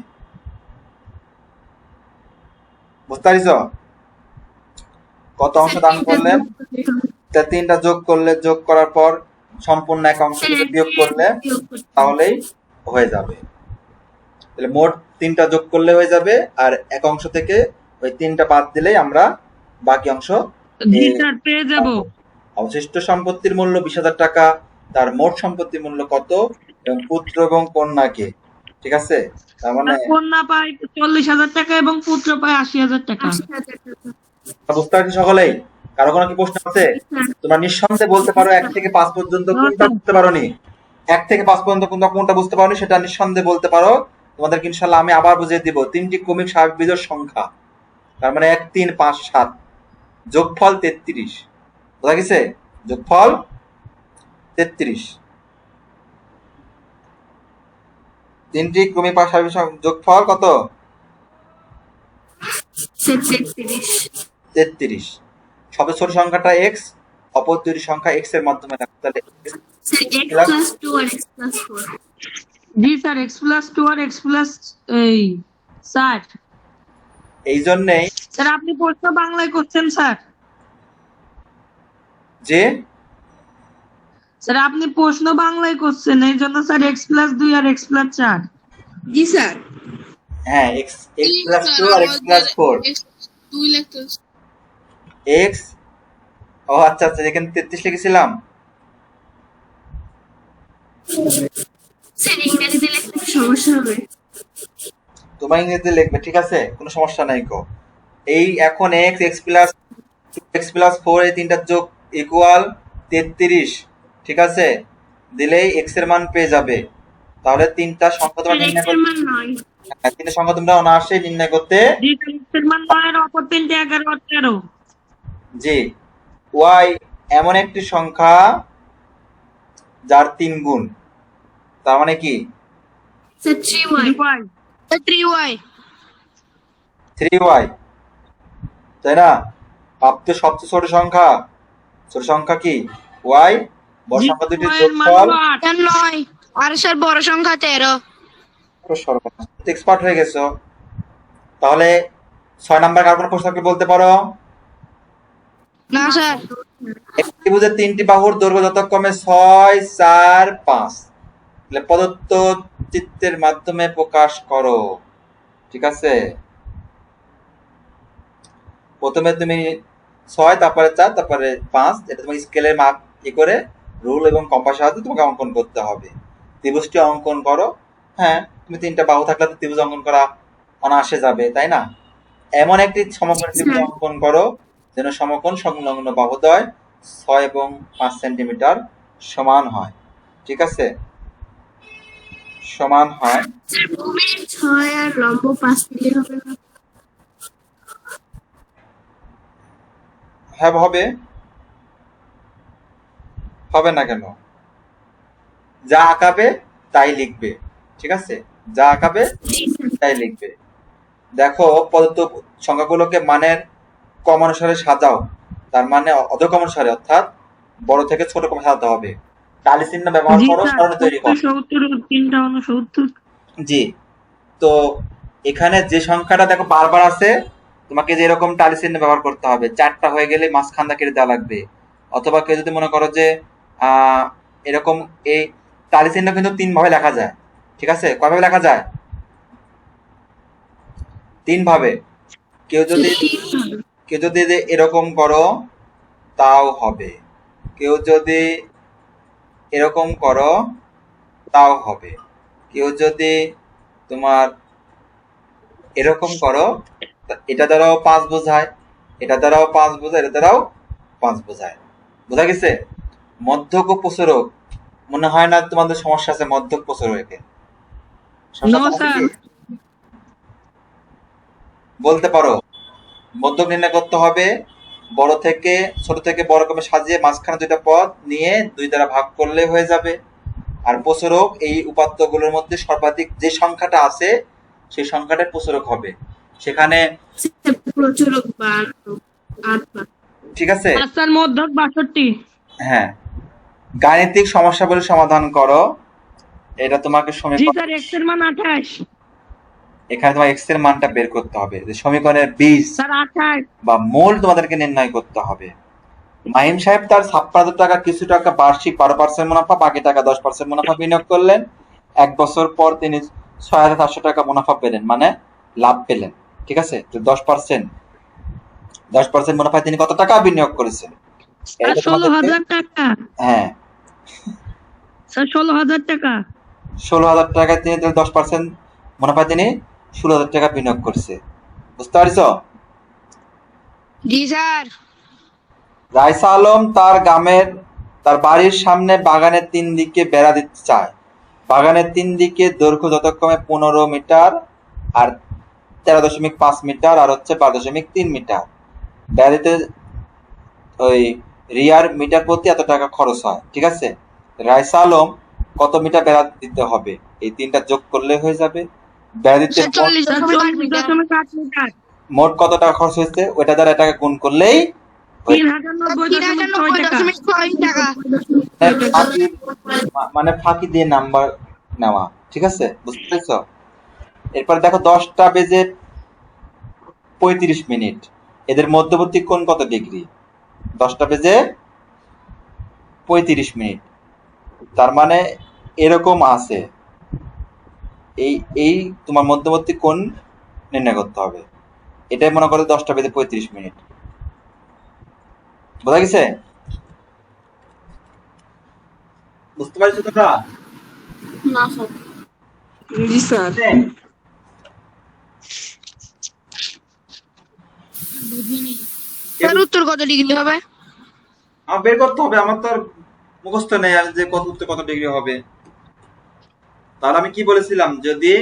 বুঝতে পারিস? কত অংশ দান করলেন, তা 3টা যোগ করার পর সম্পূর্ণ এক অংশ থেকে বিয়োগ করলে তাহলেই হয়ে যাবে। তাহলে মোট 3টা যোগ করলে হয়ে যাবে, আর এক অংশ থেকে ওই 3টা বাদ দিলেই আমরা বাকি অংশ জি স্যার পেয়ে যাব। অবশিষ্ট সম্পত্তির মূল্য 20,000 টাকা, তার মোট সম্পত্তির মূল্য কত, এবং পুত্র এবং কন্যাকে। ঠিক আছে, তার মানে কন্যা পায় 40,000 টাকা এবং পুত্র পায় 80,000 টাকা। 80,000 টাকা। বুঝতে পারছি সকলেই? কারো কোনো কি প্রশ্ন আছে? তোমরা নিঃসন্দেহে বলতে পারো 1 থেকে 5 পর্যন্ত কোনটা বুঝতে পারোনি, 1 থেকে 5 পর্যন্ত কোনটা বুঝতে পারোনি সেটা নিঃসন্দেহে বলতে পারো। তোমাদেরকে ইনশাআল্লাহ আমি আবার বুঝিয়ে দিব। 3টি ক্রমিক স্বাভাবিক বিজোড় সংখ্যা, তার মানে 1, 3, 5, 7, যোগফল 33। বোঝা গেছে? যোগফল 33। 3টি ক্রমিক স্বাভাবিক যোগফল কত? স্যার 33। 33। সবচেয়ে ছোট সংখ্যাটা x, অপর দুটি সংখ্যা x এর মাধ্যমে রাখো। তাহলে স্যার x+2 আর x+4। জি স্যার x+2 আর x+4। এই জন্যেই স্যার আপনি প্রশ্ন বাংলায় করছেন স্যার? যে স্যার আপনি প্রশ্ন বাংলায় করছেন, এই জন্য স্যার x+2 আর x+4। জি স্যার। হ্যাঁ x+2 আর x+4, 2 লিখতে হচ্ছে। x, ও আচ্ছা আচ্ছা, এখানে 33 লিখেছিলাম। স্যার ইংরেজিতে লিখতে সমস্যা হবে। তোমার ইংরেজিতে লিখবে, ঠিক আছে, কোনো সমস্যা নাই গো। এই এখন x+4 এই 3টা যোগ ইকুয়াল 33। ঠিক আছে, দিলেই x এর মান পেয়ে যাবে। তাহলে 3টা সংখ্যা তোমরা নির্ণয় করতে, 3টা সংখ্যা তোমরা অনায়াসেই নির্ণয় করতে। জি স্যার x এর মান 9 এর অপর 3টে 11 আর 13। জি, y এমন একটি সংখ্যা যার 3 গুণ, তার মানে কি? Sir 3y। 3y। 3y, তাই না? ভাবতে সবচেয়ে ছোট সংখ্যা কি? y, বড় সংখ্যা দুটি যোগফল। 9 আর স্যার বড় সংখ্যা 13। এক্সপার্ট হয়ে গেছো। তাহলে 6 নাম্বার কার কোনো প্রশ্ন কি বলতে পারো? না স্যার। একটি ত্রিভুজের 3টি বাহুর দৈর্ঘ্য যথাক্রমে 6, 4, 5, তাহলে প্রদত্ত চিত্রের মাধ্যমে প্রকাশ করো। ঠিক আছে, প্রথমে তুমি 6, তারপরে 4, তারপরে 5, এটা তোমার স্কেলের মাপ করে রুল এবং কম্পাস সাহায্যে তোমাকে অঙ্কন করতে হবে। ত্রিভুজটি অঙ্কন করো। হ্যাঁ, তুমি 3টা বাহু থাকলে তো ত্রিভুজ অঙ্কন করা অনায়াসে যাবে, তাই না? এমন একটি সমকোণ ত্রিভুজ অঙ্কন করো যেন সমকোণ সংলগ্ন বাহুদ্বয় 6 এবং 5 সেন্টিমিটার সমান হয়। ঠিক আছে, সমান হয়। স্যার ভূমি 6 আর লম্ব 5 দিলে হবে না? হ্যাঁ হবে না কেন? যা আঁকাবে তাই লিখবে। ঠিক আছে, যা আঁকাবে তাই লিখবে। দেখো, প্রদত্ত সংখ্যাগুলোকে মানের ক্রম অনুসারে সাজাও, তার মানে অধক্রম অনুসারে, অর্থাৎ বড় থেকে ছোট ক্রমে সাজাতে হবে। টালি চিহ্ন ব্যবহার জি করো, স্যার সরণ তৈরি করো। 70 3টা 69। জি, তো এখানে যে সংখ্যাটা দেখো বারবার আছে, তোমাকে যে এরকম টালি চিহ্ন ব্যবহার করতে হবে। 4টা হয়ে গেলে মাঝখানটা কেটে দেওয়া লাগবে। অথবা কেউ যদি মনে করো যে এরকম, এই টালি চিহ্ন কিন্তু 3 ভাবে লেখা যায়। ঠিক আছে, কয় ভাবে লেখা যায়? 3 ভাবে। কেউ যদি এরকম করো তাও হবে, কেউ যদি এরকম করো তাও হবে, কেউ যদি তোমার এরকম করো, এটা ধরো 5 বোঝায়, এটা দ্বারাও 5 বোঝায়, এটা দ্বারাও 5 বোঝায়। বোঝা গেছে? মধ্যক ও প্রসারক, মনে হয় না তোমাদের সমস্যা আছে মধ্যক প্রসারকে? No sir. বলতে পারো। মধ্যক নির্ণয় করতে হবে, বড় থেকে ছোট থেকে বড় ক্রমে সাজিয়ে মাঝখানে দুইটা পদ নিয়ে 2 দ্বারা ভাগ করলে হয়ে যাবে। আর প্রসারক এই উপাত্তগুলোর মধ্যে সর্বাধিক যে সংখ্যাটা আছে সেই সংখ্যাটা প্রসারক হবে। সেখানে প্রচুরক বা আট বা ঠিক আছে? আর স্যার মধ্যক 62। হ্যাঁ, গাণিতিক সমস্যাগুলি সমাধান করো। এটা তোমাকে জি সমীকরণ, স্যার, x এর মান 28। এখানে তোমার এক্স এর মানটা বের করতে হবে, যে সমীকরণের বীজ স্যার 28। বা মূল তোমাদেরকে নির্ণয় করতে হবে। মাহিম সাহেব তার 56,000 টাকা কিছু টাকা বার্ষিক 12% মুনাফা, বাকি টাকা 10% মুনাফা বিনিয়োগ করলেন। 1 বছর পর তিনি 6,700 টাকা মুনাফা পেলেন, মানে লাভ পেলেন। ঠিক আছে? তো 10% মুনাফায় তিনি কত টাকা বিনিয়োগ করেছেন? স্যার এইটা তোমাদেরকে- 16,000 টাকা। হ্যাঁ, স্যার 16,000 টাকা। 16,000 টাকায় তিনি 10% মুনাফায় তিনি 16,000 টাকা বিনিয়োগ করছে। বুঝতে পারছো? জি স্যার। রাইসা আলম তার বাড়ির সামনে বাগানের 3 দিকে বেড়া দিতে চায়। বাগানের 3 দিকে দৈর্ঘ্য যথাক্রমে 15 মিটার আর 13.5 মিটার আর হচ্ছে 12.3 মিটার। বেড়া দিতে ওই রিয়ার মিটার প্রতি এত টাকা খরচ হয়। ঠিক আছে? রাইসা আলম কত মিটার বেড়া দিতে হবে? এই 3টা যোগ করলে হয়ে যাবে। বেড়া দিতে স্যার 40.8 মিটার। 40.8 মিটার। মোট কত টাকা খরচ হয়েছে ওটা দ্বারা এটাকে গুণ করলেই 3,090.6 টাকা। মানে ফাঁকি দিয়ে নাম্বার নেওয়া। ঠিক আছে? বুঝতে পেরেছো? এরপর দেখো 10টা বেজে 35 মিনিট, এদের মধ্যবর্তী কোণ কত ডিগ্রি? 10টা বেজে 35 মিনিট, তার মানে এরকম আছে। এই তোমার মধ্যবর্তী কোণ নির্ণয় করতে হবে। এটাই মনে করো 10টা বেজে 35 মিনিট। বোঝা গেছে? বুঝতে পারছো তোমরা? না স্যার। জি স্যার। স্যার উত্তর কত ডিগ্রি হবে? আমার বের করতে হবে, আমার তো আর মুখস্থ নেই আর যে কত ডিগ্রি হবে। তাহলে আমি কি বলেছিলাম, যদি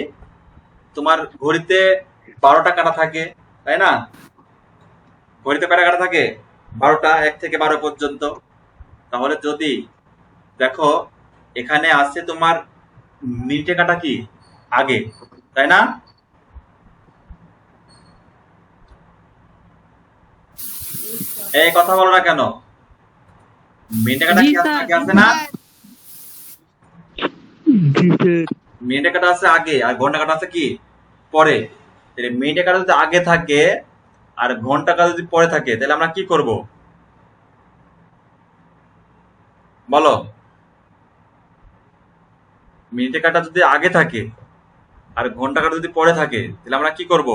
তোমার ঘড়িতে 12টা কাটা থাকে, তাই না? ঘড়িতে কয়টা কাটা থাকে? 12টা, 1 থেকে 12 পর্যন্ত। তাহলে যদি দেখো এখানে আছে তোমার মিনিটে কাটা কি আগে, তাই না? এই কথা বলো না কেন? মিনিটে কাটা কি আগে আছে না? মিনিটে কাটা আছে আগে আর ঘন্টা কাটা আছে কি পরে। তাহলে মিনিটে কাটা যদি আগে থাকে আর ঘন্টা কাটা যদি পরে থাকে, তাহলে আমরা কি করব বলো? মিনিটে কাটা যদি আগে থাকে আর ঘন্টা কাটা যদি পরে থাকে, তাহলে আমরা কি করব?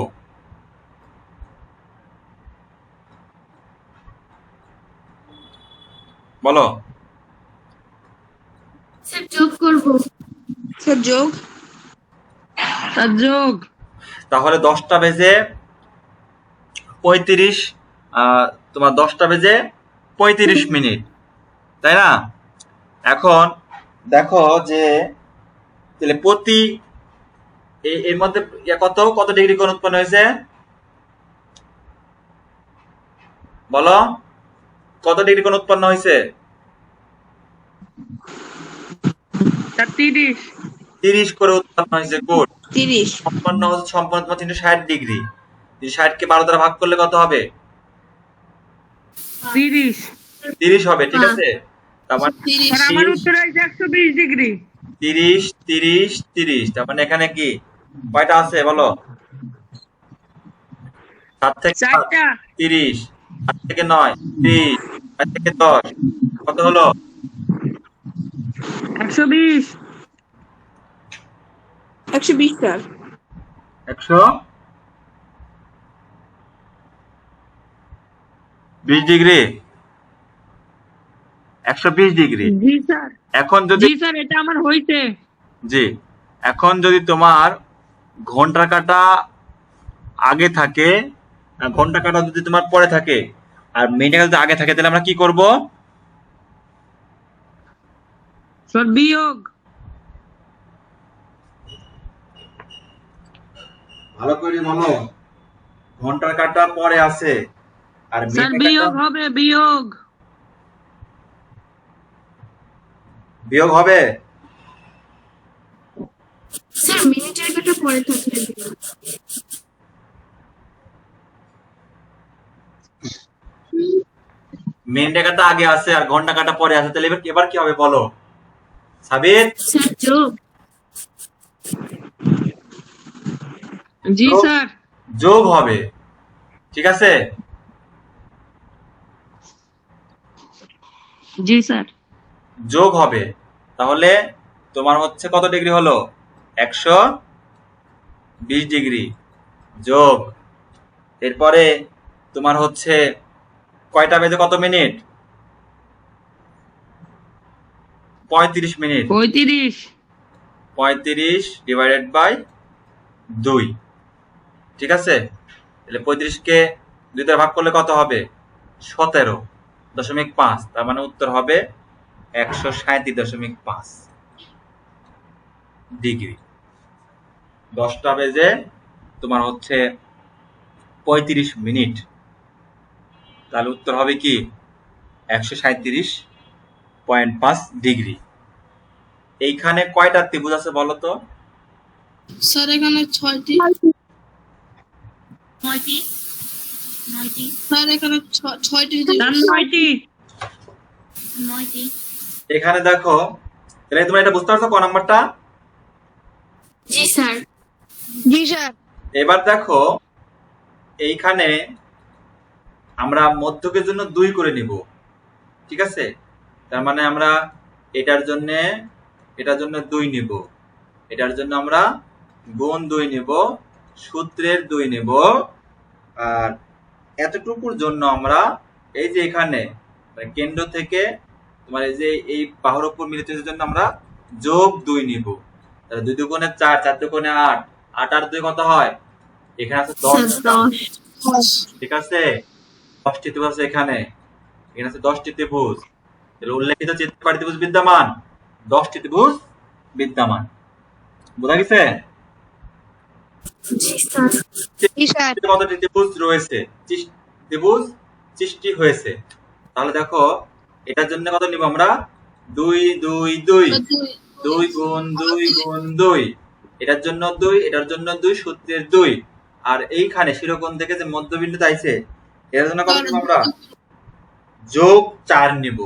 বলো। স্যার যোগ করব। স্যার যোগ। স্যার যোগ। তাহলে 10টা বেজে 35, তোমার 10টা বেজে 35 মিনিট, তাই না? এখন দেখো যে তাহলে প্রতি এর মধ্যে কত ডিগ্রি কোণ উৎপন্ন হয়েছে বলো? কত ডিগ্রি কোণ উৎপন্ন হয়েছে? 30। 30 করে উৎপন্ন হয়েছে। গুড। 30। সম্পন্ন তোমার 360 ডিগ্রি। 60 কে 12 দ্বারা ভাগ করলে কত হবে? 30। 30 হবে। ঠিক আছে? তার মানে 30 স্যার আমার উত্তর হয়েছে 120 ডিগ্রি। 30 30 30, তার মানে এখানে কি কয়টা আছে বলো? 7 থেকে 4টা। 30, 8 থেকে 9 30, 8 থেকে 10 কত হলো? 120। 120 স্যার। 120 ডিগ্রি। 120 ডিগ্রি। জি স্যার। এখন যদি জি স্যার, এটা আমার হইছে। জি, এখন যদি তোমার ঘন্টা কাটা আগে থাকে আর ঘন্টা কাটা যদি তোমার পরে থাকে আর মিনিট কাটা যদি আগে থাকে, তাহলে আমরা কি করব? স্যার বিয়োগ। ভালো করে বলো, ঘন্টার কাটা পরে আছে আর স্যার মিনিটের বিয়োগ কাটা হবে, বিয়োগ। বিয়োগ হবে। স্যার মিনিটের কাটা পরে থাকলে মিনিটের কাটা আগে আছে আর ঘন্টা কাটা পরে আছে, তাহলে এবার কি হবে বলো সাবিত? স্যার যোগ। জি যোগ। স্যার। যোগ হবে, ঠিক আছে? জি স্যার। যোগ হবে। তাহলে তোমার হচ্ছে কত ডিগ্রি হলো? 120 ডিগ্রি যোগ, এরপরে তোমার হচ্ছে কয়টা বেজে কত মিনিট? 35 মিনিট। 35। 35 ডিভাইডেড বাই 2, ঠিক আছে? তাহলে 35কে 2 দ্বারা ভাগ করলে কত হবে? 17.5। তার মানে উত্তর হবে 137.5 ডিগ্রি। 10টা বেজে তোমার হচ্ছে 35 মিনিট, তাহলে উত্তর হবে কি? 137.5 ডিগ্রি। এইখানে কয়টা ত্রিভুজ আছে বলো তো? স্যার এখানে 6টি। স্যার এখানে 6টি। স্যার 9টি। এখানে দেখো, তাহলে তোমরা এটা বুঝতে পারছো ক নাম্বারটা? জি স্যার। জি স্যার। এবার দেখো, এইখানে আমরা মধ্যকের জন্য 2 করে নিব, ঠিক আছে? তার মানে আমরা এটার জন্য 2 নিব, এটার জন্য আমরা গুণ 2 নিব, সূত্রের 2 নিব, আর এতটুকুর জন্য আমরা এই যে এখানে মানে কেন্দ্র থেকে তোমার এই যে এই বাহুর উপর মিলিত হওয়ার জন্য আমরা যোগ 2 নিব। তাহলে 2 দুগুণে 4, 4 দুগুণে 8, 8 আর 2 কত হয়? এখানে আছে 10, স্যার 10। ঠিক আছে? 10টি ত্রিভুজ আছে এখানে, এখানে আছে 10টি ত্রিভুজ। তাহলে উল্লেখিত চিত্রকটি ত্রিভুজ বিদ্যমান, 10টি ত্রিভুজ বিদ্যমান। বোঝা গেছে? জি স্যার। জি স্যার। কতটি ত্রিভুজ রয়েছে? ত্রিভুজ 30টি হয়েছে। তাহলে দেখো, এটার জন্য কত নিব আমরা? 2 2 2 2 গুণ 2 গুণ 2, এটার জন্য 2, এটার জন্য 2, সূত্রের 2, আর এইখানে শিরোকোণ থেকে যে মধ্যবিন্দুতে আইছে এটার জন্য কত নিব আমরা? যোগ 4 নিব।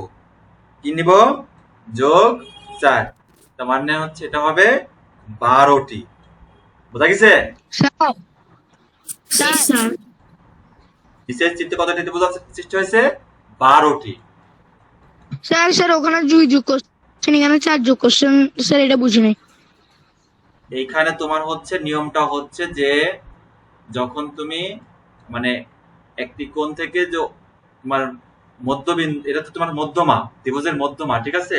কি নিব? যোগ 4। তার মানে হচ্ছে এটা হবে 12টি। বোঝা গেছে? স্যার। জি স্যার। বিশেষ চিত্রে কতটি ত্রিভুজ সৃষ্টি হয়েছে? 12টি। স্যার স্যার ওখানে 2 যোগ করছেন, এখানে 4 যোগ করছেন স্যার, এটা বুঝি নাই। এইখানে তোমার হচ্ছে নিয়মটা হচ্ছে যে যখন তুমি মানে একটি কোণ থেকে যে তোমার মধ্যবিন্দু, এটা তো তোমার মধ্যমা, ত্রিভুজের মধ্যমা, ঠিক আছে?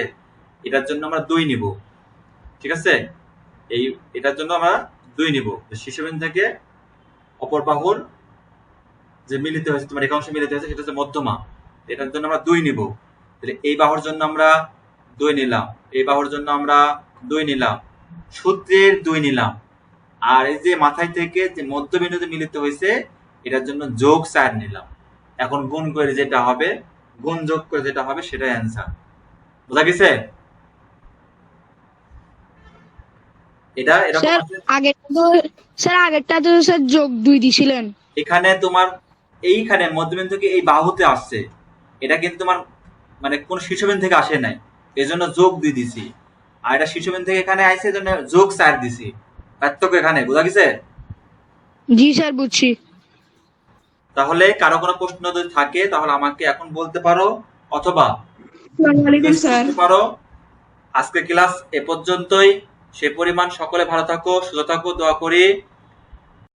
এটার জন্য আমরা 2 নিব, ঠিক আছে? এটার জন্য আমরা 2 নিব। শীর্ষবিন্দু থেকে অপর বাহুর যে মিলিত হয়েছে, তোমার একাংশ মিলিত হয়েছে, সেটা হচ্ছে মধ্যমা, এটার জন্য আমরা 2 নিব। তাহলে এই বাহুর জন্য আমরা 2 নিলাম, এই বাহুর জন্য আমরা 2 নিলাম, সূত্রের 2 নিলাম, আর এই যে মাথায় থেকে যে মধ্যবিন্দুতে মিলিত হয়েছে এটার জন্য যোগ 4 নিলাম। এখন গুণ করে যেটা হবে, গুণ যোগ করে যেটা হবে সেটাই অ্যান্সার। বোঝা গেছে? এটা এরকম স্যার আছে। আগেরটা তো স্যার যোগ 2 দিছিলেন। এখানে তোমার এইখানে মধ্যবিন্দু থেকে এই বাহুতে আসছে, এটা কিন্তু তোমার মানে কোন শীর্ষবিন্দু থেকে আসে নাই, এজন্য যোগ 2 দিছি। আর এটা শীর্ষবিন্দু থেকে এখানে আইছে, এজন্য যোগ 4 দিছি। পার্থক্য এখানে। বোঝা গেছে? জি স্যার বুঝছি। তাহলে কারো কোনো প্রশ্ন যদি থাকে তাহলে আমাকে এখন বলতে পারো, অথবা আসসালামু আলাইকুম স্যার। বলতে পারো। আজকে ক্লাস এ পর্যন্তই। সে পরিমাণ সকলে ভালো থাকো, সুস্থ থাকো, দোয়া করি।